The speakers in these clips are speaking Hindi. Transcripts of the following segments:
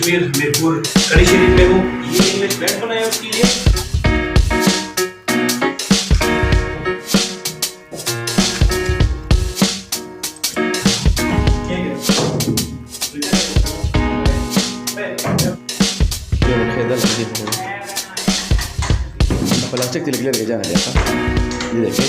कश्मीर मीरपुर कड़ी शरीफ में हूँ। ये इंग्लिश बेड बनाया उसके लिए। प्लास्टिक तिलक ले जाना ये देखिए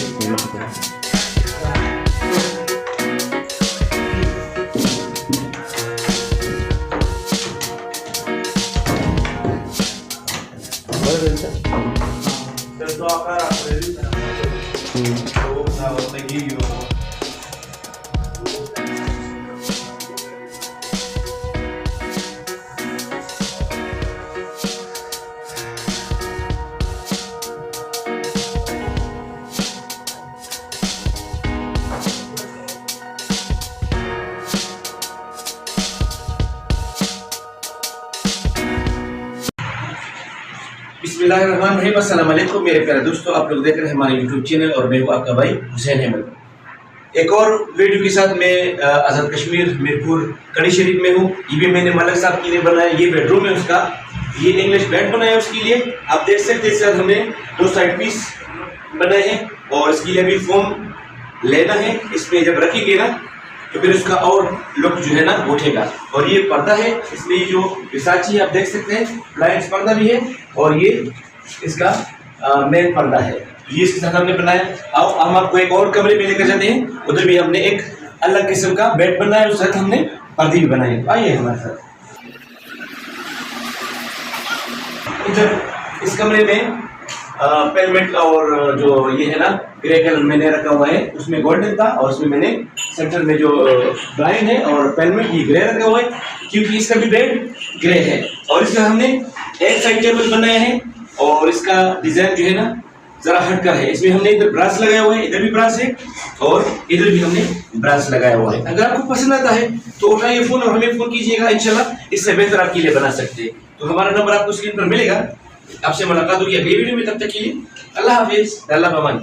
बिस्मिल्लाहिर्रहमानिर्रहीम। अस्सलाम वालेकुम मेरे प्यारे दोस्तों, आप लोग देख रहे हैं हमारे यूट्यूब चैनल और मैं हूँ आपका भाई हुसैन अहमद। एक और वीडियो के साथ मैं आज़ाद कश्मीर मीरपुर कड़ी शरीफ में हूँ। ये भी मैंने मलिक साहब के लिए बनाया। ये बेडरूम है उसका। ये इंग्लिश बेड बनाया उसके लिए। आप देख सकते हैं सर, हमने 2 साइड पीस बनाए हैं और इसके लिए अभी फोम लेना है। इसमें जब रखेंगे ना तो फिर उसका और लुक जो है ना उठेगा। और ये पर्दा है, इसमें ये जो विसाची है आप देख सकते हैं, ब्लाइंड्स पर्दा भी है और ये इसका मेन पर्दा है। ये इसके साथ हमने बनाया। आओ हम आपको एक और कमरे में लेकर जाते हैं। उधर भी हमने एक अलग किस्म का बेड बनाया, उस साथ हमने पर्दे भी बनाए। आइए हमारे साथ। इधर इस कमरे में पेलमेंट और जो ये है ना ग्रे कलर मैंने रखा हुआ है, उसमें गोल्डन था और उसमें मैंने सेंटर में जो ब्लाइंड है और पेलमेंट ये ग्रे रखा हुआ है, क्योंकि इसका भी बेड ग्रे है। और इसका हमने एक साइड टेबल बनाया है और इसका डिजाइन जो है ना जरा हटकर है। इसमें हमने इधर ब्रास लगाया हुआ है, इधर भी ब्रास है और इधर भी हमने ब्रास लगाया हुआ है। अगर आपको पसंद आता है तो उठाइए फोन और हमें फोन कीजिएगा, इंशाल्लाह इससे बेहतर आपके लिए बना सकते हैं। तो हमारा नंबर आपको स्क्रीन पर मिलेगा। आपसे मुलाकात होगी अगली वीडियो में। तब तक के लिए अल्लाह हाफिज, अल्लाह अमान।